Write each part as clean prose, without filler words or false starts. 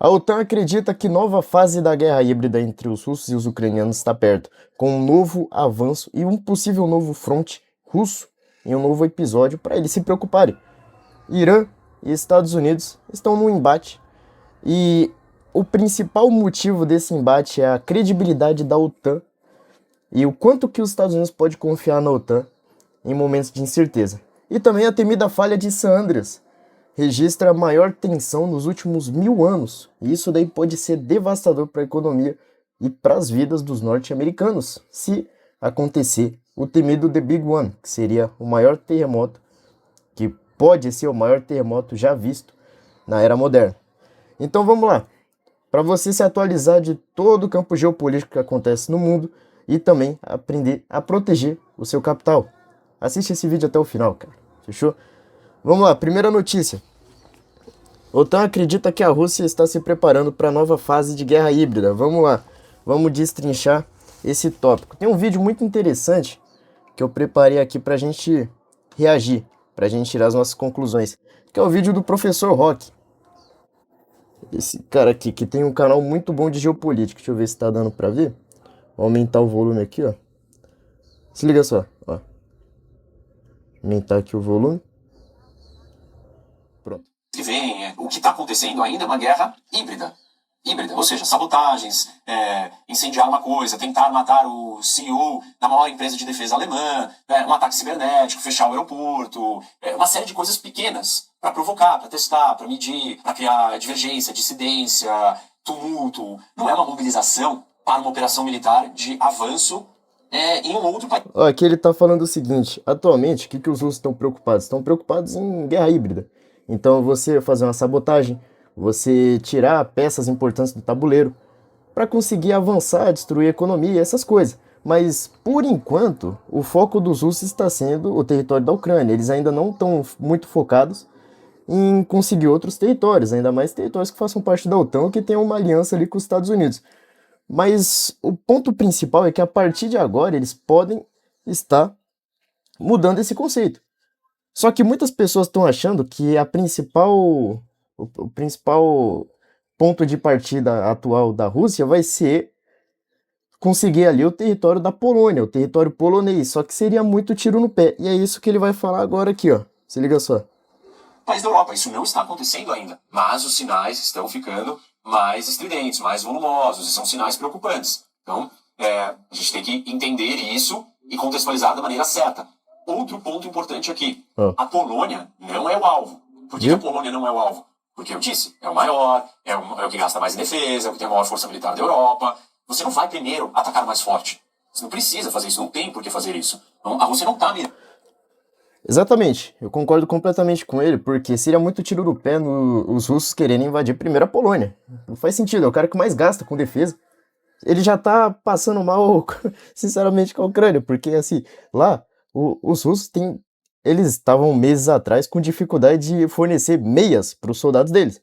A OTAN acredita que nova fase da guerra híbrida entre os russos e os ucranianos está perto, com um novo avanço e um possível novo fronte russo em um novo episódio para eles se preocuparem. Irã e Estados Unidos estão num embate e o principal motivo desse embate é a credibilidade da OTAN e o quanto que os Estados Unidos pode confiar na OTAN em momentos de incerteza. E também a temida falha de San Andreas registra a maior tensão nos últimos 1000 anos. E isso daí pode ser devastador para a economia e para as vidas dos norte-americanos, se acontecer o temido The Big One, que seria o maior terremoto, que pode ser o maior terremoto já visto na era moderna. Então vamos lá, para você se atualizar de todo o campo geopolítico que acontece no mundo e também aprender a proteger o seu capital. Assiste esse vídeo até o final, cara. Fechou? Vamos lá, primeira notícia. A OTAN acredita que a Rússia está se preparando para a nova fase de guerra híbrida. Vamos lá, vamos destrinchar esse tópico. Tem um vídeo muito interessante que eu preparei aqui para a gente reagir, para a gente tirar as nossas conclusões, que é o vídeo do professor Rock. Esse cara aqui, que tem um canal muito bom de geopolítica. Deixa eu ver se tá dando para ver. Vou aumentar o volume aqui, ó. Se liga só, ó. Aumentar aqui o volume. Pronto. Que vem, o que está acontecendo ainda é uma guerra híbrida. Híbrida, ou seja, sabotagens, incendiar uma coisa, tentar matar o CEO da maior empresa de defesa alemã, um ataque cibernético, fechar o aeroporto, uma série de coisas pequenas para provocar, para testar, para medir, para criar divergência, dissidência, tumulto. Não é uma mobilização para uma operação militar de avanço em um outro país. Ó, aqui ele tá falando o seguinte: atualmente, o que os russos estão preocupados? Estão preocupados em guerra híbrida. Então você fazer uma sabotagem, você tirar peças importantes do tabuleiro para conseguir avançar, destruir a economia, essas coisas. Mas por enquanto, o foco dos russos está sendo o território da Ucrânia. Eles ainda não estão muito focados em conseguir outros territórios, ainda mais territórios que façam parte da OTAN ou que tenham uma aliança ali com os Estados Unidos. Mas o ponto principal é que a partir de agora eles podem estar mudando esse conceito. Só que muitas pessoas estão achando que o principal ponto de partida atual da Rússia vai ser conseguir ali o território da Polônia, o território polonês, só que seria muito tiro no pé. E é isso que ele vai falar agora aqui, ó. Se liga só. País da Europa, isso não está acontecendo ainda, mas os sinais estão ficando mais estridentes, mais volumosos, e são sinais preocupantes. Então, a gente tem que entender isso e contextualizar da maneira certa. Outro ponto importante aqui, a Polônia não é o alvo. Por que a Polônia não é o alvo? Porque eu disse, é o maior, é o que gasta mais em defesa, é o que tem a maior força militar da Europa. Você não vai primeiro atacar o mais forte. Você não precisa fazer isso, não tem por que fazer isso. Então, a Rússia não está mirando. Exatamente, eu concordo completamente com ele, porque seria muito tiro no pé os russos quererem invadir primeiro a Polônia. Não faz sentido, é o cara que mais gasta com defesa. Ele já tá passando mal, sinceramente, com a Ucrânia, porque assim, lá, os russos eles estavam meses atrás com dificuldade de fornecer meias para os soldados deles.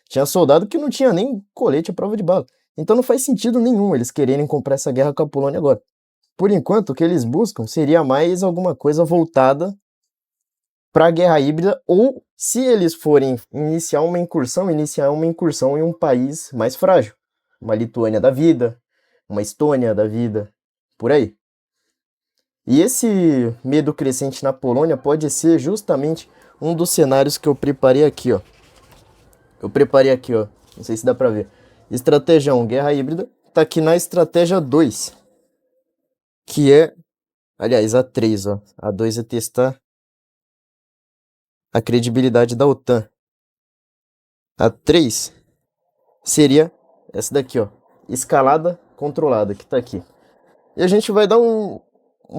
Tinha soldado que não tinha nem colete à prova de bala. Então não faz sentido nenhum eles quererem comprar essa guerra com a Polônia agora. Por enquanto, o que eles buscam seria mais alguma coisa voltada para a guerra híbrida, ou se eles forem iniciar uma incursão em um país mais frágil. Uma Lituânia da vida, uma Estônia da vida, por aí. E esse medo crescente na Polônia pode ser justamente um dos cenários que eu preparei aqui, ó. Não sei se dá pra ver. Estratégia 1, guerra híbrida. Tá aqui na estratégia 2. Que é, aliás, a 3, ó. A 2 é testar a credibilidade da OTAN. A 3 seria essa daqui, ó. Escalada controlada, que tá aqui. E a gente vai dar um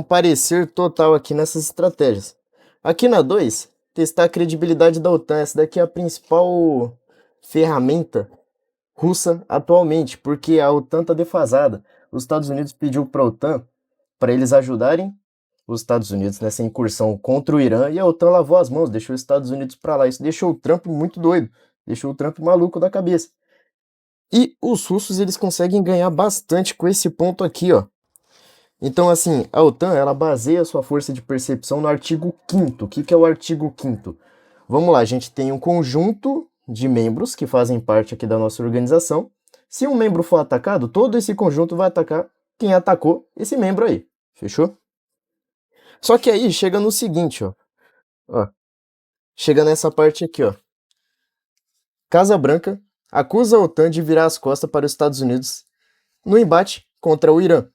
parecer total aqui nessas estratégias. Aqui na 2, testar a credibilidade da OTAN. Essa daqui é a principal ferramenta russa atualmente, porque a OTAN está defasada. Os Estados Unidos pediu para a OTAN para eles ajudarem os Estados Unidos nessa incursão contra o Irã, e a OTAN lavou as mãos, deixou os Estados Unidos para lá. Isso deixou o Trump muito doido, deixou o Trump maluco da cabeça. E os russos, eles conseguem ganhar bastante com esse ponto aqui, ó. Então, assim, a OTAN, ela baseia sua força de percepção no artigo 5º. O que é o artigo 5º? Vamos lá, a gente tem um conjunto de membros que fazem parte aqui da nossa organização. Se um membro for atacado, todo esse conjunto vai atacar quem atacou esse membro aí. Fechou? Só que aí chega no seguinte, ó. Chega nessa parte aqui, ó. Casa Branca acusa a OTAN de virar as costas para os Estados Unidos no embate contra o Irã.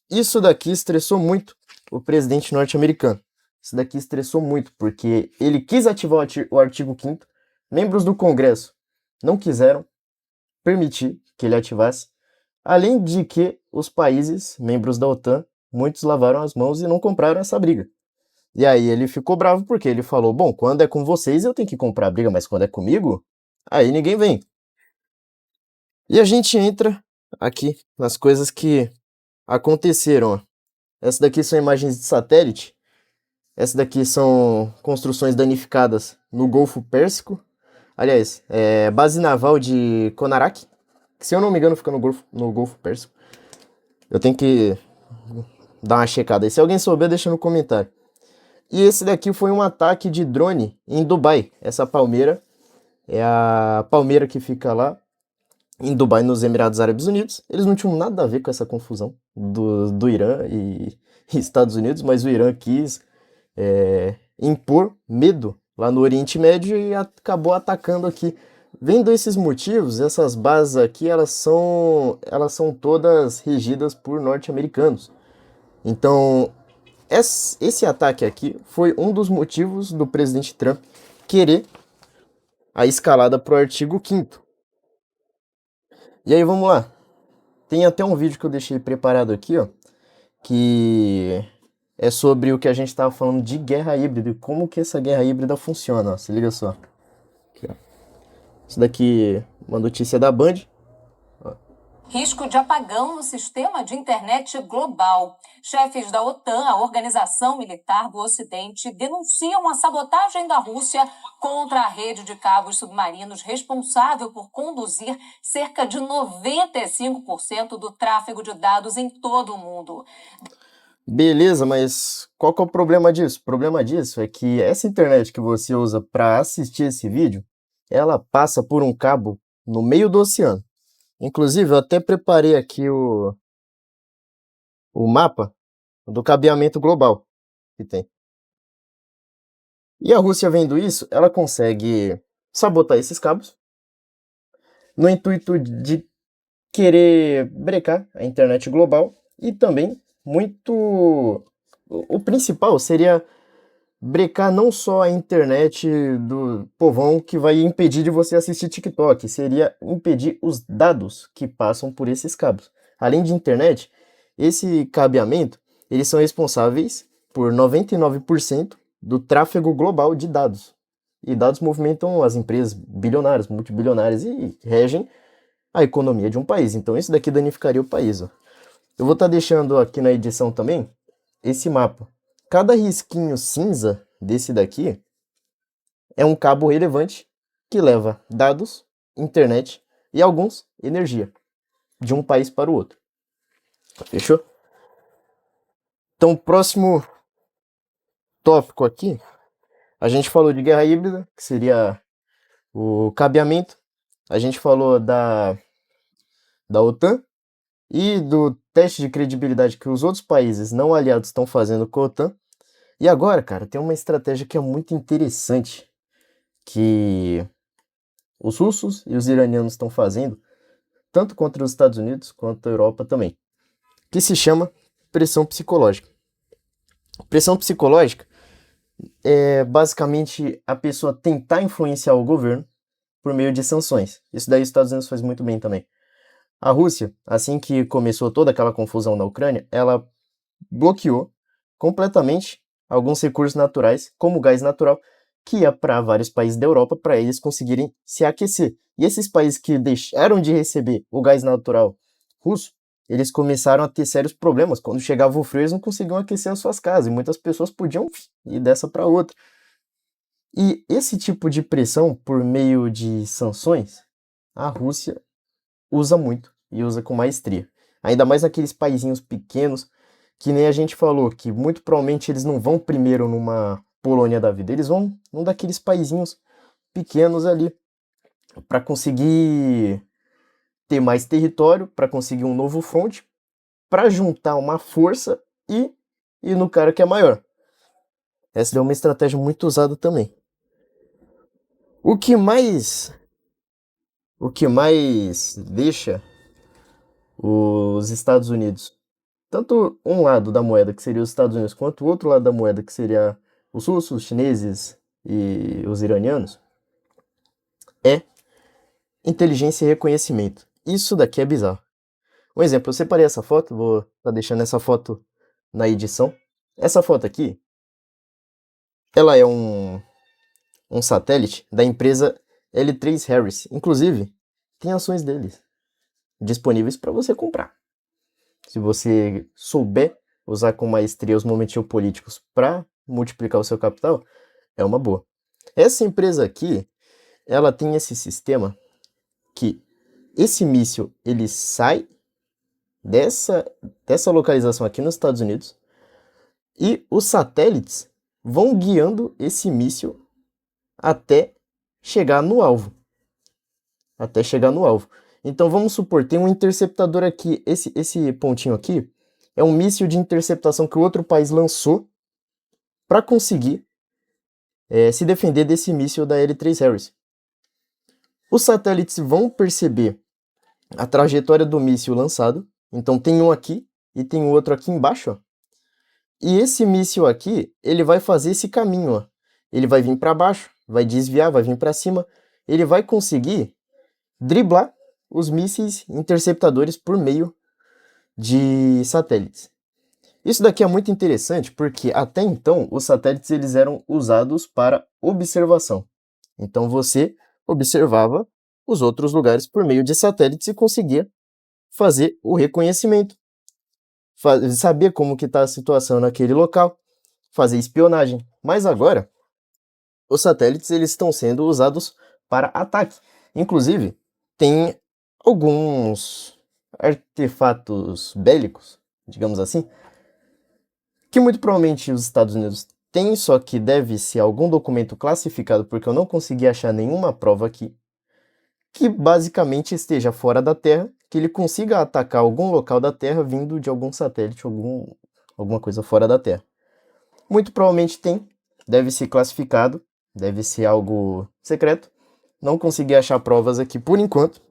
Isso daqui estressou muito o presidente norte-americano. Isso daqui estressou muito, porque ele quis ativar o artigo 5º, membros do Congresso não quiseram permitir que ele ativasse, além de que os países, membros da OTAN, muitos lavaram as mãos e não compraram essa briga. E aí ele ficou bravo porque ele falou, bom, quando é com vocês eu tenho que comprar a briga, mas quando é comigo, aí ninguém vem. E a gente entra aqui nas coisas que aconteceram, ó. Essas daqui são imagens de satélite. Essas daqui são construções danificadas no Golfo Pérsico. Aliás, base naval de Konarak, que se eu não me engano fica no Golfo Pérsico. Eu tenho que dar uma checada aí. Se alguém souber, deixa no comentário. E esse daqui foi um ataque de drone em Dubai. Essa palmeira é a palmeira que fica lá em Dubai, nos Emirados Árabes Unidos. Eles não tinham nada a ver com essa confusão do Irã e Estados Unidos, mas o Irã quis impor medo lá no Oriente Médio e acabou atacando aqui. Vendo esses motivos, essas bases aqui, elas são todas regidas por norte-americanos. Então, esse ataque aqui foi um dos motivos do presidente Trump querer a escalada para o artigo 5º. E aí, vamos lá. Tem até um vídeo que eu deixei preparado aqui, ó, que é sobre o que a gente estava falando de guerra híbrida e como que essa guerra híbrida funciona, ó. Se liga só. Aqui, ó. Isso daqui é uma notícia da Band. Risco de apagão no sistema de internet global. Chefes da OTAN, a Organização Militar do Ocidente, denunciam a sabotagem da Rússia contra a rede de cabos submarinos responsável por conduzir cerca de 95% do tráfego de dados em todo o mundo. Beleza, mas qual que é o problema disso? O problema disso é que essa internet que você usa para assistir esse vídeo, ela passa por um cabo no meio do oceano. Inclusive, eu até preparei aqui o mapa do cabeamento global que tem. E a Rússia, vendo isso, ela consegue sabotar esses cabos no intuito de querer brecar a internet global e também o principal seria brecar não só a internet do povão que vai impedir de você assistir TikTok, seria impedir os dados que passam por esses cabos. Além de internet, esse cabeamento, eles são responsáveis por 99% do tráfego global de dados. E dados movimentam as empresas bilionárias, multibilionárias e regem a economia de um país. Então isso daqui danificaria o país, ó. Eu vou estar deixando aqui na edição também esse mapa. Cada risquinho cinza desse daqui é um cabo relevante que leva dados, internet e alguns energia de um país para o outro. Fechou? Então, próximo tópico aqui, a gente falou de guerra híbrida, que seria o cabeamento. A gente falou da OTAN e do teste de credibilidade que os outros países não aliados estão fazendo com a OTAN. E agora, cara, tem uma estratégia que é muito interessante que os russos e os iranianos estão fazendo, tanto contra os Estados Unidos quanto a Europa também, que se chama pressão psicológica. Pressão psicológica é basicamente a pessoa tentar influenciar o governo por meio de sanções. Isso daí os Estados Unidos faz muito bem também. A Rússia, assim que começou toda aquela confusão na Ucrânia, ela bloqueou completamente alguns recursos naturais, como o gás natural, que ia para vários países da Europa para eles conseguirem se aquecer. E esses países que deixaram de receber o gás natural russo, eles começaram a ter sérios problemas. Quando chegava o frio, eles não conseguiam aquecer as suas casas, e muitas pessoas podiam ir dessa para outra. E esse tipo de pressão por meio de sanções, a Rússia usa muito e usa com maestria. Ainda mais aqueles paizinhos pequenos, que nem a gente falou, que muito provavelmente eles não vão primeiro numa Polônia da vida, eles vão num daqueles paizinhos pequenos ali, para conseguir ter mais território, para conseguir um novo front, para juntar uma força e ir no cara que é maior. Essa é uma estratégia muito usada também. O que mais deixa os Estados Unidos, tanto um lado da moeda, que seria os Estados Unidos, quanto o outro lado da moeda, que seria os russos, os chineses e os iranianos, é inteligência e reconhecimento. Isso daqui é bizarro. Um exemplo, eu separei essa foto, vou estar deixando essa foto na edição. Essa foto aqui, ela é um satélite da empresa L3 Harris. Inclusive, tem ações deles disponíveis para você comprar. Se você souber usar com maestria os momentos geopolíticos para multiplicar o seu capital, é uma boa. Essa empresa aqui, ela tem esse sistema que esse míssil ele sai dessa localização aqui nos Estados Unidos e os satélites vão guiando esse míssil até chegar no alvo. Então vamos supor, tem um interceptador aqui, esse pontinho aqui é um míssil de interceptação que o outro país lançou para conseguir se defender desse míssil da L3 Harris. Os satélites vão perceber a trajetória do míssil lançado, então tem um aqui e tem o outro aqui embaixo, ó. E esse míssil aqui, ele vai fazer esse caminho, ó. Ele vai vir para baixo, vai desviar, vai vir para cima, ele vai conseguir driblar os mísseis interceptadores por meio de satélites. Isso daqui é muito interessante porque até então os satélites eles eram usados para observação. Então você observava os outros lugares por meio de satélites e conseguia fazer o reconhecimento, saber como que está a situação naquele local, fazer espionagem. Mas agora os satélites eles estão sendo usados para ataque. Inclusive tem alguns artefatos bélicos, digamos assim, que muito provavelmente os Estados Unidos têm, só que deve ser algum documento classificado, porque eu não consegui achar nenhuma prova aqui, que basicamente esteja fora da Terra, que ele consiga atacar algum local da Terra vindo de algum satélite, alguma coisa fora da Terra. Muito provavelmente tem, deve ser classificado, deve ser algo secreto. Não consegui achar provas aqui por enquanto,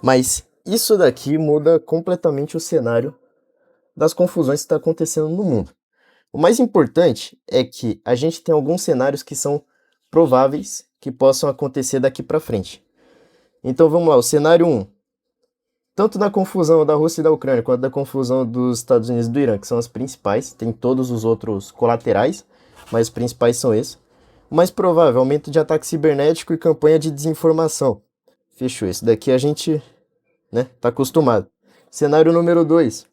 mas isso daqui muda completamente o cenário das confusões que está acontecendo no mundo. O mais importante é que a gente tem alguns cenários que são prováveis que possam acontecer daqui para frente. Então vamos lá, o cenário 1. Tanto da confusão da Rússia e da Ucrânia, quanto da confusão dos Estados Unidos e do Irã, que são as principais, tem todos os outros colaterais, mas os principais são esses. O mais provável, aumento de ataque cibernético e campanha de desinformação. Fechou, esse daqui a gente tá acostumado. Cenário número 2.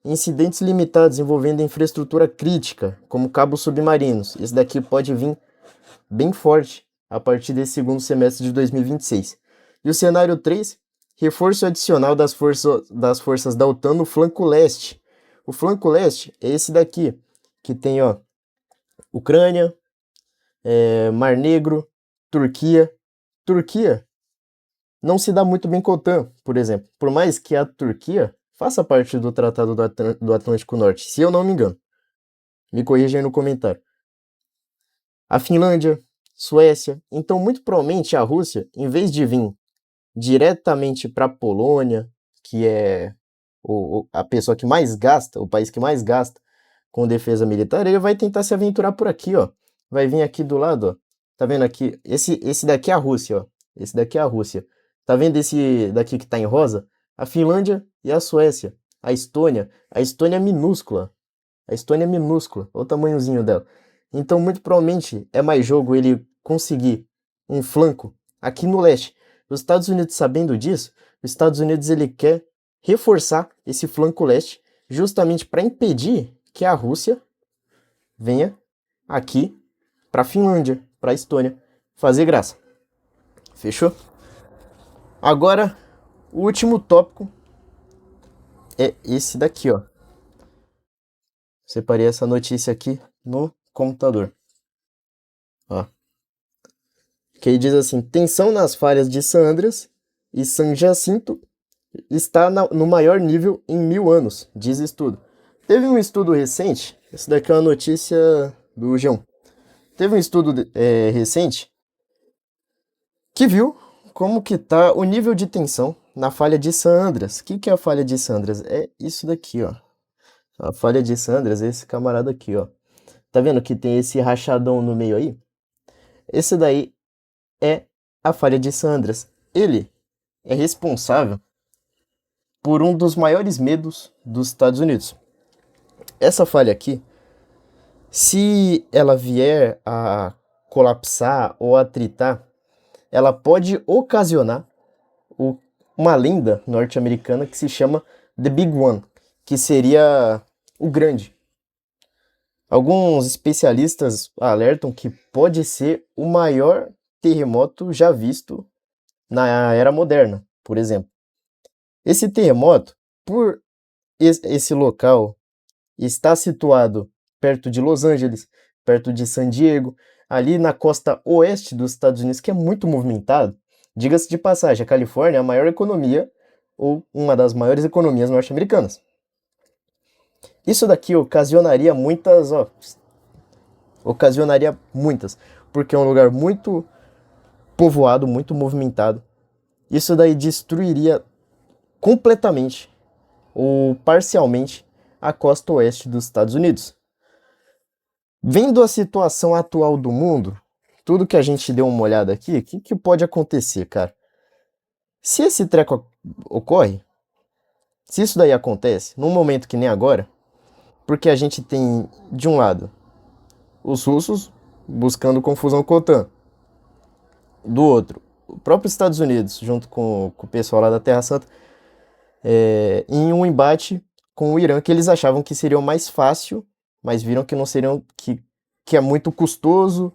Incidentes limitados envolvendo infraestrutura crítica, como cabos submarinos. Esse daqui pode vir bem forte a partir desse segundo semestre de 2026. E o cenário 3, reforço adicional das forças da OTAN no flanco leste. O flanco leste é esse daqui, que tem Ucrânia, Mar Negro, Turquia. Turquia não se dá muito bem com a OTAN, por exemplo. Por mais que a Turquia faça parte do Tratado do Atlântico Norte, se eu não me engano. Me corrija aí no comentário. A Finlândia, Suécia. Então, muito provavelmente, a Rússia, em vez de vir diretamente para a Polônia, que é a pessoa que mais gasta, o país que mais gasta com defesa militar, ele vai tentar se aventurar por aqui, ó. Vai vir aqui do lado, ó. Tá vendo aqui? Esse daqui é a Rússia, ó. Esse daqui é a Rússia. Tá vendo esse daqui que tá em rosa? A Finlândia e a Suécia. A Estônia é minúscula. Olha o tamanhozinho dela. Então, muito provavelmente, é mais jogo ele conseguir um flanco aqui no leste. Os Estados Unidos, sabendo disso, os Estados Unidos ele quer reforçar esse flanco leste justamente para impedir que a Rússia venha aqui para a Finlândia, para a Estônia, fazer graça. Fechou? Agora, o último tópico é esse daqui, ó. Separei essa notícia aqui no computador. Ó. que aí diz assim: tensão nas falhas de San Andreas e San Jacinto está no maior nível em 1000 anos, diz estudo. Teve um estudo recente, essa daqui é uma notícia do G1. Teve um estudo recente que viu como que tá o nível de tensão na falha de San Andreas. O que é a falha de San Andreas? É isso daqui, ó. A falha de San Andreas é esse camarada aqui, ó. Tá vendo que tem esse rachadão no meio aí? Esse daí é a falha de San Andreas. Ele é responsável por um dos maiores medos dos Estados Unidos. Essa falha aqui, se ela vier a colapsar ou atritar, ela pode ocasionar uma lenda norte-americana que se chama The Big One, que seria o grande. Alguns especialistas alertam que pode ser o maior terremoto já visto na era moderna, por exemplo. Esse terremoto, por esse local está situado perto de Los Angeles, perto de San Diego, ali na costa oeste dos Estados Unidos, que é muito movimentado. Diga-se de passagem, a Califórnia é a maior economia, ou uma das maiores economias norte-americanas. Isso daqui ocasionaria muitas, porque é um lugar muito povoado, muito movimentado. Isso daí destruiria completamente ou parcialmente a costa oeste dos Estados Unidos. Vendo a situação atual do mundo, tudo que a gente deu uma olhada aqui, o que pode acontecer, cara? Se esse treco ocorre, se isso daí acontece, num momento que nem agora, porque a gente tem, de um lado, os russos buscando confusão com a OTAN, do outro, o próprio Estados Unidos, junto com o pessoal lá da Terra Santa, em um embate com o Irã, que eles achavam que seria mais fácil, mas viram que não seriam, que é muito custoso,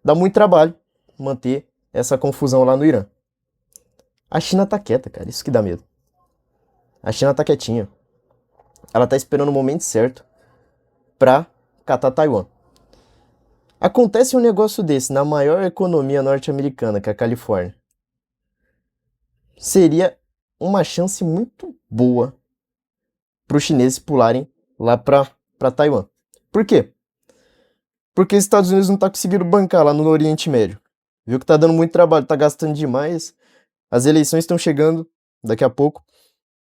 dá muito trabalho manter essa confusão lá no Irã. A China tá quieta, cara, isso que dá medo. A China tá quietinha. Ela tá esperando o momento certo pra catar Taiwan. Acontece um negócio desse na maior economia norte-americana, que é a Califórnia. Seria uma chance muito boa para os chineses pularem lá para Taiwan. Por quê? Porque os Estados Unidos não tá conseguindo bancar lá no Oriente Médio. Viu que tá dando muito trabalho, tá gastando demais. As eleições estão chegando daqui a pouco.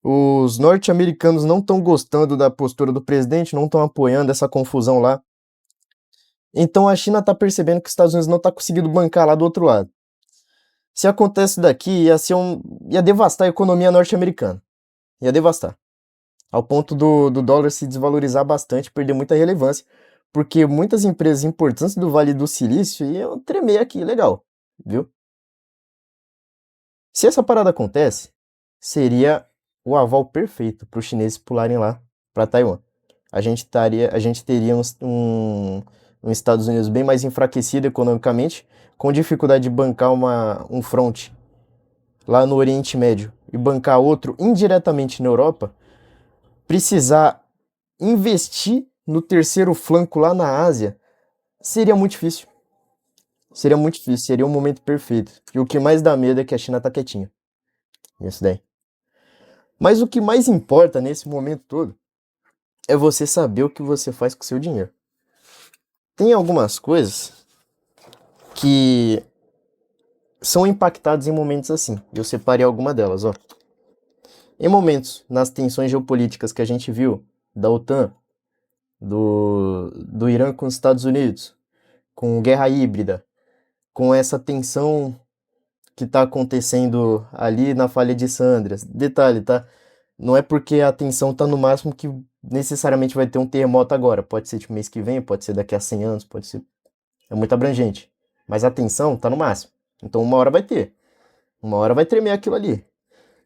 Os norte-americanos não estão gostando da postura do presidente, não estão apoiando essa confusão lá. Então a China tá percebendo que os Estados Unidos não tá conseguindo bancar lá do outro lado. Se acontece daqui, ia devastar a economia norte-americana. Ia devastar. Ao ponto do dólar se desvalorizar bastante, perder muita relevância, porque muitas empresas importantes do Vale do Silício iam tremer aqui, legal, viu? Se essa parada acontece, seria o aval perfeito para os chineses pularem lá para Taiwan. A gente teria um Estados Unidos bem mais enfraquecido economicamente, com dificuldade de bancar um front lá no Oriente Médio e bancar outro indiretamente na Europa, precisar investir no terceiro flanco lá na Ásia seria muito difícil. Seria muito difícil, seria um momento perfeito. E o que mais dá medo é que a China tá quietinha. Isso daí. Mas o que mais importa nesse momento todo é você saber o que você faz com o seu dinheiro. Tem algumas coisas que são impactadas em momentos assim. Eu separei alguma delas, ó. Em momentos, nas tensões geopolíticas que a gente viu, da OTAN, do Irã com os Estados Unidos, com guerra híbrida, com essa tensão que está acontecendo ali na falha de San Andreas. Detalhe, tá? Não é porque a tensão está no máximo que necessariamente vai ter um terremoto agora. Pode ser tipo mês que vem, pode ser daqui a 100 anos, pode ser... É muito abrangente. Mas a tensão está no máximo. Então uma hora vai ter. Uma hora vai tremer aquilo ali.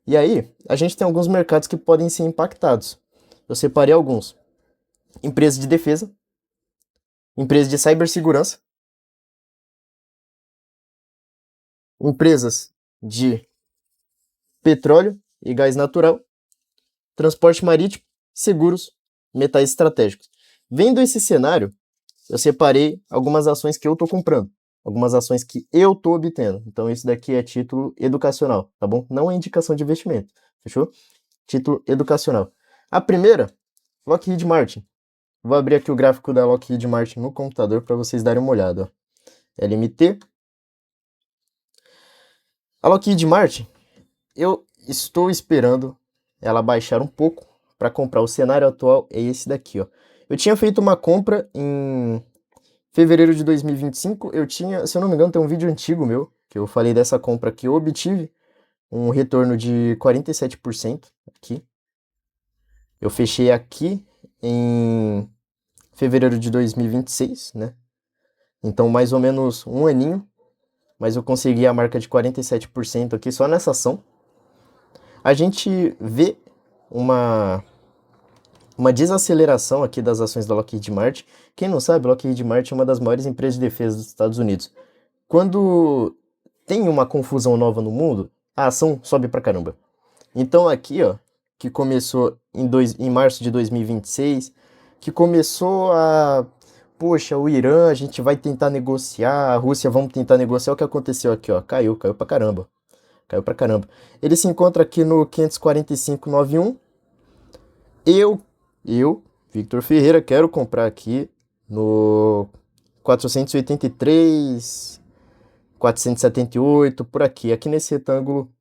E aí, a gente tem alguns mercados que podem ser impactados. Eu separei alguns. Empresas de defesa, empresas de cibersegurança, empresas de petróleo e gás natural, transporte marítimo, seguros, metais estratégicos. Vendo esse cenário, eu separei algumas ações que eu estou comprando. Algumas ações que eu tô obtendo. Então isso daqui é título educacional, tá bom? Não é indicação de investimento, fechou? Título educacional. A primeira, Lockheed Martin. Vou abrir aqui o gráfico da Lockheed Martin no computador para vocês darem uma olhada. Ó. LMT. A Lockheed Martin, eu estou esperando ela baixar um pouco para comprar. O cenário atual é esse daqui, ó. Eu tinha feito uma compra em fevereiro de 2025. Eu tinha, se eu não me engano, tem um vídeo antigo meu que eu falei dessa compra que eu obtive um retorno de 47% aqui. Eu fechei aqui em fevereiro de 2026, né? Então, mais ou menos um aninho, mas eu consegui a marca de 47% aqui só nessa ação. A gente vê uma desaceleração aqui das ações da Lockheed Martin. Quem não sabe, Lockheed Martin é uma das maiores empresas de defesa dos Estados Unidos. Quando tem uma confusão nova no mundo, a ação sobe pra caramba. Então aqui, ó, que começou em março de 2026, que começou a... Poxa, o Irã, a gente vai tentar negociar, a Rússia, vamos tentar negociar. O que aconteceu aqui, ó? Caiu pra caramba. Caiu pra caramba. Ele se encontra aqui no 545,91. Eu, Victor Ferreira, quero comprar aqui no 483, 478, por aqui. Aqui nesse retângulo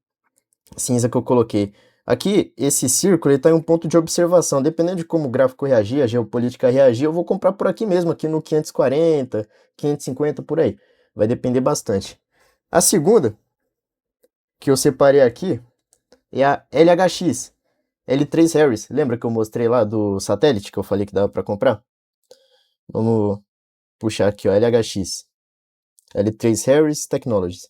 cinza que eu coloquei. Aqui, esse círculo está em um ponto de observação. Dependendo de como o gráfico reagir, a geopolítica reagir, eu vou comprar por aqui mesmo, aqui no 540, 550, por aí. Vai depender bastante. A segunda, que eu separei aqui, é a LHX, L3 Harris. Lembra que eu mostrei lá do satélite que eu falei que dava para comprar? Vamos puxar aqui, ó, LHX. L3 Harris Technologies.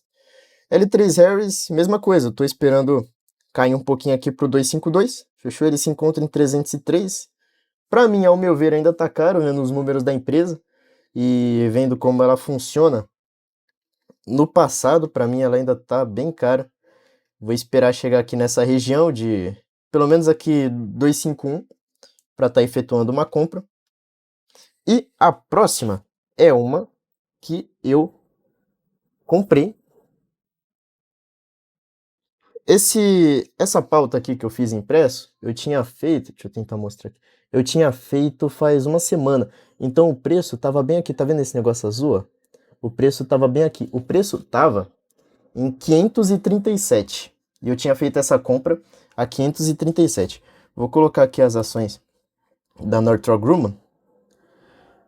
L3 Harris, mesma coisa, eu tô esperando cair um pouquinho aqui pro 252, fechou? Ele se encontra em 303. Para mim, ao meu ver, ainda tá caro, vendo os números da empresa e vendo como ela funciona. No passado, para mim, ela ainda tá bem cara. Vou esperar chegar aqui nessa região de, pelo menos aqui, 251, para estar efetuando uma compra. E a próxima é uma que eu comprei. Essa pauta aqui que eu fiz impresso, eu tinha feito, deixa eu tentar mostrar aqui. Eu tinha feito faz uma semana. Então o preço tava bem aqui, tá vendo esse negócio azul? Ó? O preço tava bem aqui. O preço tava em 537. E eu tinha feito essa compra a 537. Vou colocar aqui as ações da Northrop Grumman.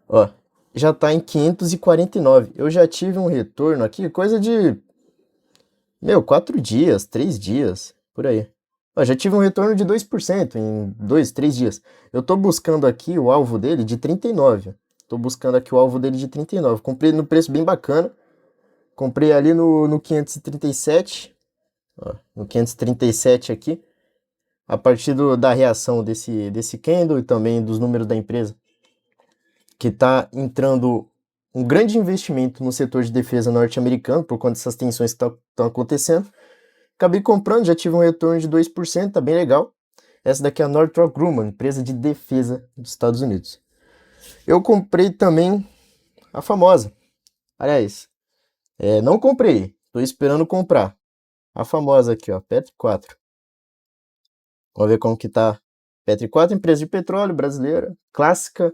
Ó, já tá em 549. Eu já tive um retorno aqui, coisa de 4 dias, 3 dias, por aí. Ó, já tive um retorno de 2% em 2, 3 dias. Eu tô buscando aqui o alvo dele de 39. Tô buscando aqui o alvo dele de 39. Comprei no preço bem bacana. Comprei ali no 537. Ó, no 537 aqui. A partir da reação desse candle e também dos números da empresa. Que tá entrando um grande investimento no setor de defesa norte-americano por conta dessas tensões que estão acontecendo. Acabei comprando, já tive um retorno de 2%, tá bem legal. Essa daqui é a Northrop Grumman, empresa de defesa dos Estados Unidos. Eu comprei também a famosa. Aliás, não comprei, tô esperando comprar. A famosa aqui, ó, Petro 4. Vamos ver como que tá. Petro 4, empresa de petróleo brasileira, clássica,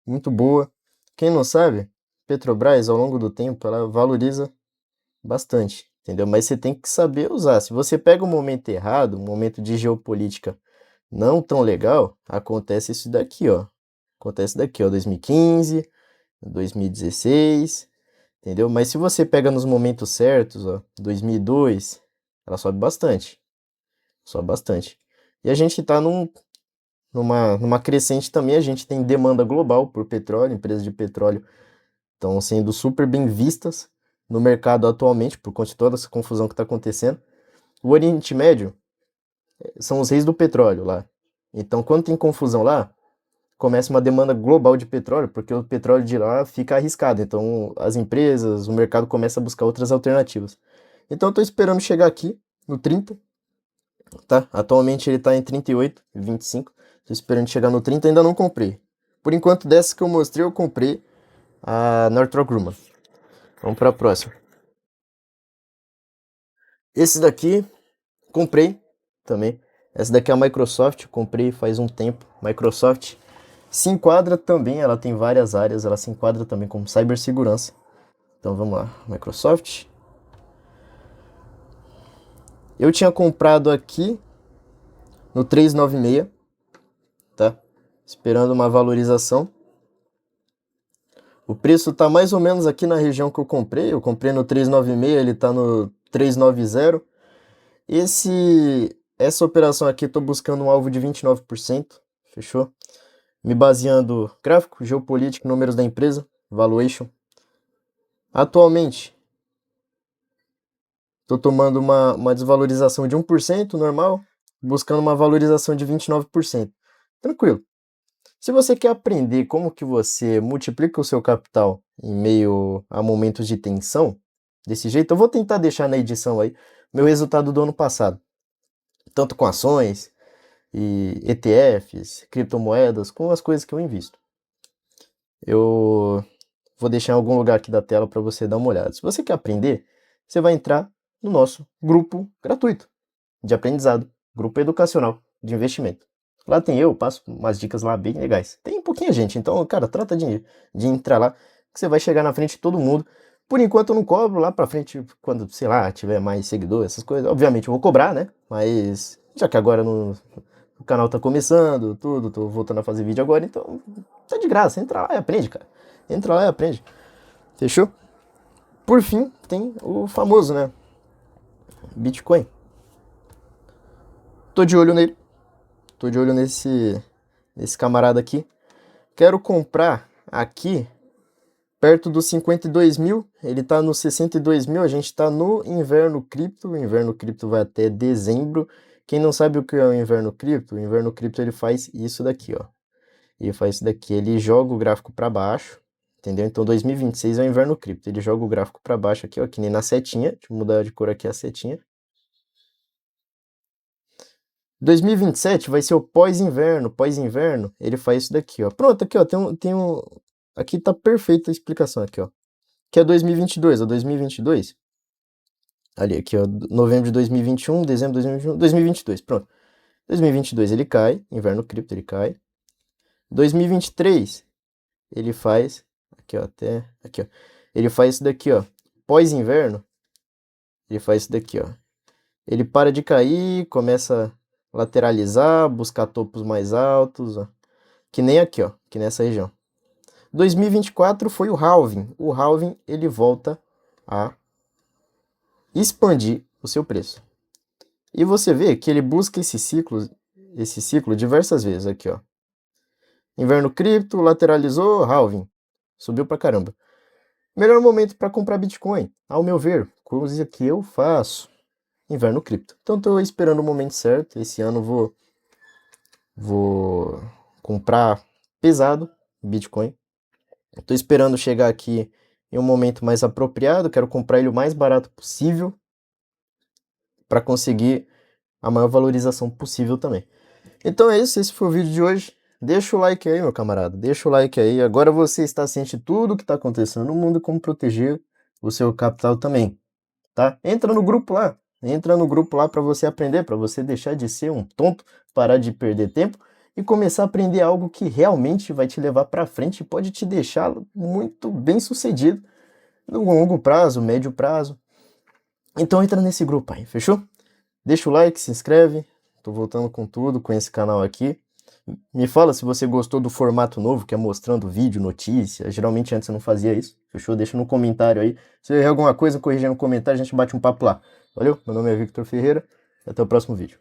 muito boa. Quem não sabe, Petrobras, ao longo do tempo, ela valoriza bastante, entendeu? Mas você tem que saber usar. Se você pega um momento errado, um momento de geopolítica não tão legal, acontece isso daqui, ó. Acontece daqui, ó, 2015, 2016, entendeu? Mas se você pega nos momentos certos, ó, 2002, ela sobe bastante. Sobe bastante. E a gente tá numa crescente também, a gente tem demanda global por petróleo, empresas de petróleo estão sendo super bem vistas no mercado atualmente, por conta de toda essa confusão que está acontecendo. O Oriente Médio são os reis do petróleo lá. Então, quando tem confusão lá, começa uma demanda global de petróleo, porque o petróleo de lá fica arriscado. Então, as empresas, o mercado começa a buscar outras alternativas. Então, eu estou esperando chegar aqui no 30, tá? Atualmente ele está em 38, 25. Estou esperando chegar no 30, ainda não comprei. Por enquanto, dessas que eu mostrei, eu comprei a Northrop Grumman. Vamos para a próxima. Esse daqui, comprei também. Essa daqui é a Microsoft, comprei faz um tempo. Microsoft se enquadra também, ela tem várias áreas, ela se enquadra também como cibersegurança. Então vamos lá, Microsoft. Eu tinha comprado aqui no 396, tá? Esperando uma valorização. O preço tá mais ou menos aqui na região que eu comprei. Eu comprei no 396, ele tá no 390. Essa operação aqui, estou buscando um alvo de 29%, fechou? Me baseando gráfico, geopolítico, números da empresa, valuation. Atualmente, estou tomando uma desvalorização de 1%, normal, buscando uma valorização de 29%. Tranquilo. Se você quer aprender como que você multiplica o seu capital em meio a momentos de tensão, desse jeito, eu vou tentar deixar na edição aí meu resultado do ano passado. Tanto com ações, e ETFs, criptomoedas, com as coisas que eu invisto. Eu vou deixar em algum lugar aqui da tela para você dar uma olhada. Se você quer aprender, você vai entrar no nosso grupo gratuito de aprendizado, grupo educacional de investimento. Lá tem eu, passo umas dicas lá bem legais. Tem pouquinha gente, então, cara, trata de entrar lá, que você vai chegar na frente de todo mundo. Por enquanto eu não cobro, lá pra frente, quando, sei lá, tiver mais seguidor, essas coisas, obviamente eu vou cobrar, né? Mas, já que agora o canal tá começando, tudo, tô voltando a fazer vídeo agora, então tá de graça, entra lá e aprende, cara. Entra lá e aprende. Fechou? Por fim, tem o famoso, né? Bitcoin. Tô de olho nele. Tô de olho nesse camarada aqui. Quero comprar aqui perto dos 52 mil. Ele tá nos 62 mil. A gente tá no inverno cripto. O inverno cripto vai até dezembro. Quem não sabe o que é o inverno cripto ele faz isso daqui, ó. Ele faz isso daqui, ele joga o gráfico para baixo, entendeu? Então 2026 é o inverno cripto, ele joga o gráfico para baixo aqui, ó, que nem na setinha. Deixa eu mudar de cor aqui a setinha. 2027 vai ser o pós-inverno, ele faz isso daqui, ó. Pronto, aqui, ó, aqui tá perfeita a explicação aqui, ó. Que é 2022, ó, 2022. Ali, aqui, ó, novembro de 2021, dezembro de 2021, 2022, pronto. 2022 ele cai, inverno cripto ele cai. 2023 ele faz, aqui ó, aqui ó, ele faz isso daqui ó, pós-inverno, ele faz isso daqui ó, ele para de cair, começa a lateralizar, buscar topos mais altos, ó, que nem aqui ó, que nessa região. 2024 foi o halving ele volta a expandir o seu preço. E você vê que ele busca esse ciclo diversas vezes aqui ó. Inverno cripto, lateralizou, halving. Subiu pra caramba. Melhor momento para comprar Bitcoin, ao meu ver, coisa que eu faço. Inverno cripto. Então tô esperando o momento certo. Esse ano vou comprar pesado Bitcoin. Tô esperando chegar aqui em um momento mais apropriado. Quero comprar ele o mais barato possível para conseguir a maior valorização possível também. Então é isso. Esse foi o vídeo de hoje. Deixa o like aí, meu camarada. Deixa o like aí. Agora você está ciente de tudo que está acontecendo no mundo e como proteger o seu capital também, tá? Entra no grupo lá. Entra no grupo lá para você aprender, para você deixar de ser um tonto, parar de perder tempo e começar a aprender algo que realmente vai te levar para frente e pode te deixar muito bem sucedido no longo prazo, médio prazo. Então entra nesse grupo aí, fechou? Deixa o like, se inscreve. Tô voltando com tudo com esse canal aqui. Me fala se você gostou do formato novo, que é mostrando vídeo, notícia. Geralmente antes eu não fazia isso. Fechou? Deixa no comentário aí. Se tiver alguma coisa, corrija no comentário, a gente bate um papo lá. Valeu? Meu nome é Victor Ferreira e até o próximo vídeo.